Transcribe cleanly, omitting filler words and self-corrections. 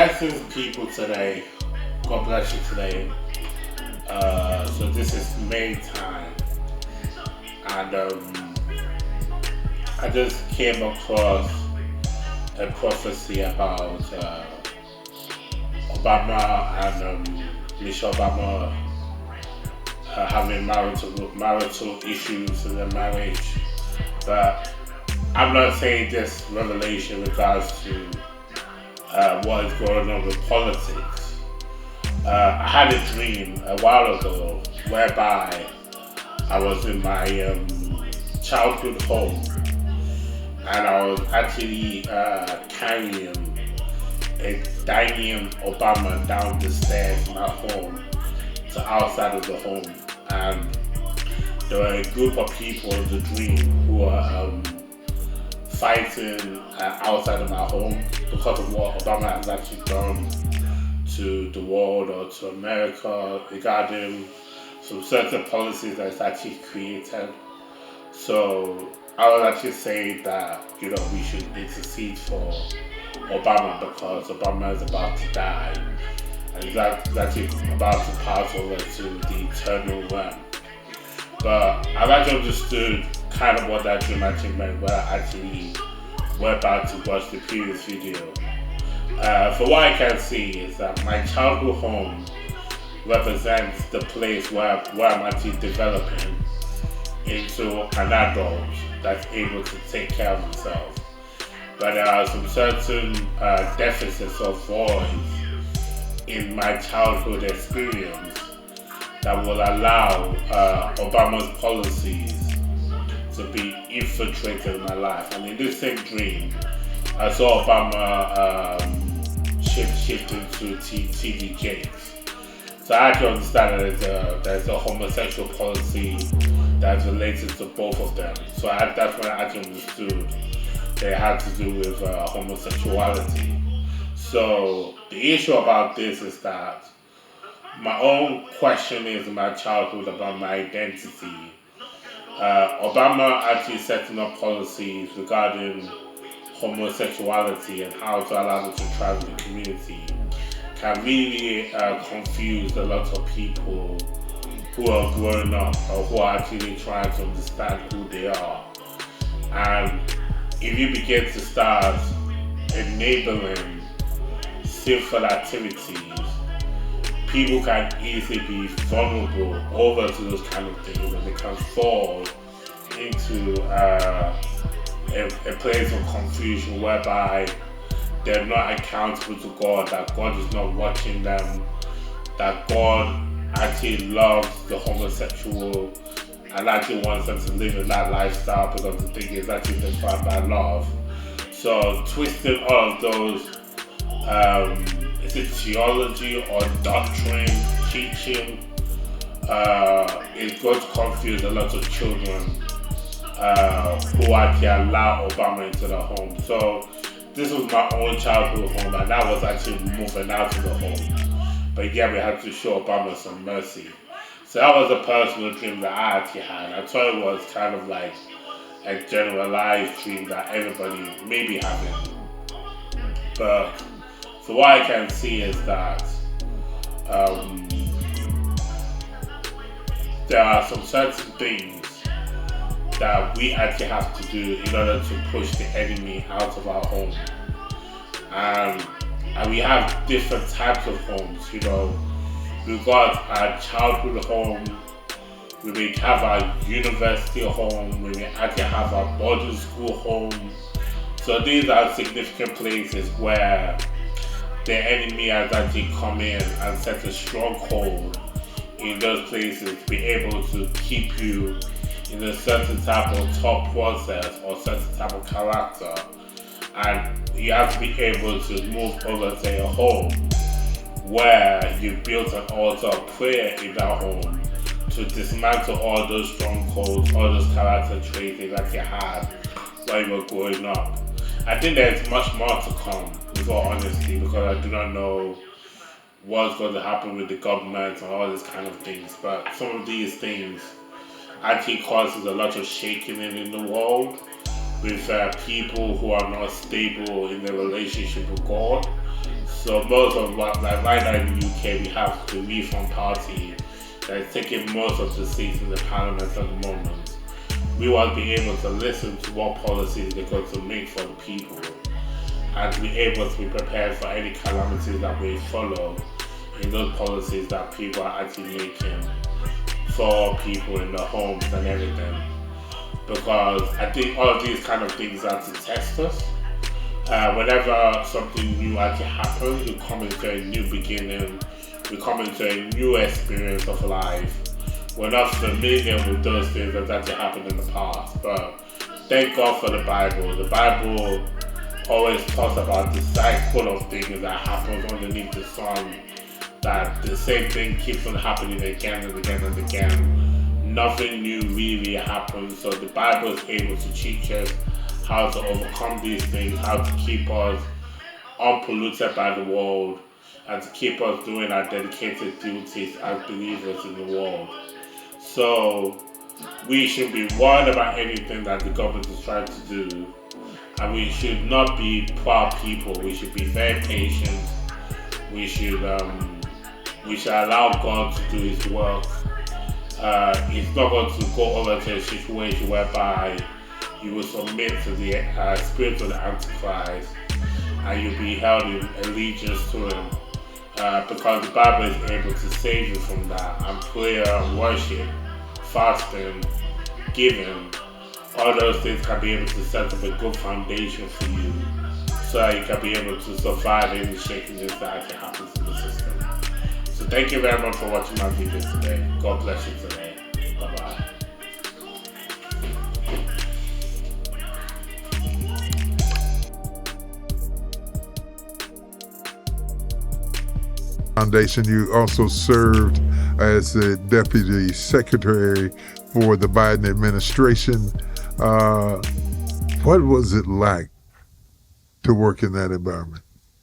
Blessings, people today. God bless you today. So this is May time, and I just came across a prophecy about Obama and Michelle Obama having marital issues in their marriage. But I'm not saying this revelation regards to what is going on with politics. I had a dream a while ago whereby I was in my childhood home and I was actually carrying a dying Obama down the stairs in my home to outside of the home. And there were a group of people in the dream who were fighting outside of my home because of what Obama has actually done to the world or to America regarding some certain policies that it's actually created. So I was actually saying that we should intercede for Obama because Obama is about to die and he's actually about to pass over to the eternal realm. But I've actually understood kind of what that dream actually meant when I actually went back to watch the previous video. For what I can see is that my childhood home represents the place where I'm actually developing into an adult that's able to take care of himself. But there are some certain deficits or voids in my childhood experience that will allow Obama's policies to be infiltrated in my life. And in this same dream, I saw Obama shift into TD Jakes. So I actually understand that there's a homosexual policy that's related to both of them. So that's when I actually understood that it had to do with homosexuality. So the issue about this is that my own question is in my childhood about my identity. Obama actually setting up policies regarding homosexuality and how to allow them to thrive in the community can really confuse a lot of people who are growing up or who are actually trying to understand who they are. And if you begin to start enabling sinful activities, people can easily be vulnerable over to those kind of things and they can fall into a place of confusion whereby they're not accountable to God, that God is not watching them, that God actually loves the homosexual and actually wants them to live in that lifestyle because the thing is actually defined by love. So twisting all of those is it theology or doctrine, teaching, is going to confuse a lot of children who actually allow Obama into the home. So this was my own childhood home and that was actually moving out of the home. But yeah, we had to show Obama some mercy. So that was a personal dream that I actually had. I thought it was kind of like a generalized dream that everybody may be having. But so what I can see is that there are some certain things that we actually have to do in order to push the enemy out of our home. And we have different types of homes, We've got our childhood home, we may have our university home, we may actually have our boarding school home. So these are significant places where the enemy has actually come in and set a stronghold in those places, be able to keep you in a certain type of thought process or certain type of character. And you have to be able to move over to a home where you built an altar of prayer in that home to dismantle all those strongholds, all those character traits that you had while you were growing up. I think there's much more to come, with all honesty, because I do not know what's going to happen with the government and all these kind of things. But some of these things actually causes a lot of shaking in the world with people who are not stable in their relationship with God. So most of what, like right now in the UK, we have the Reform Party that is taking most of the seats in the Parliament at the moment. We want to be able to listen to what policies they're going to make for the people and to be able to be prepared for any calamities that may follow in those policies that people are actually making for people in their homes and everything. Because I think all of these kind of things are to test us. Whenever something new actually happens, we come into a new beginning, we come into a new experience of life. We're not familiar with those things that actually happened in the past, but thank God for the Bible. The Bible always talks about the cycle of things that happens underneath the sun, that the same thing keeps on happening again and again and again. Nothing new really happens, so the Bible is able to teach us how to overcome these things, how to keep us unpolluted by the world, and to keep us doing our dedicated duties as believers in the world. So we should be worried about anything that the government is trying to do, and we should not be proud people. We should be very patient. We should allow God to do His work. It's not going to go over to a situation whereby you will submit to the spirit of the Antichrist and you'll be held in allegiance to him. Because the Bible is able to save you from that. And prayer, worship, fasting, giving, all those things can be able to set up a good foundation for you so that you can be able to survive any shakiness that actually happens in the system. So thank you very much for watching my videos today. God bless you today. Bye-bye. Foundation. You also served as the Deputy Secretary for the Biden administration. What was it like to work in that environment?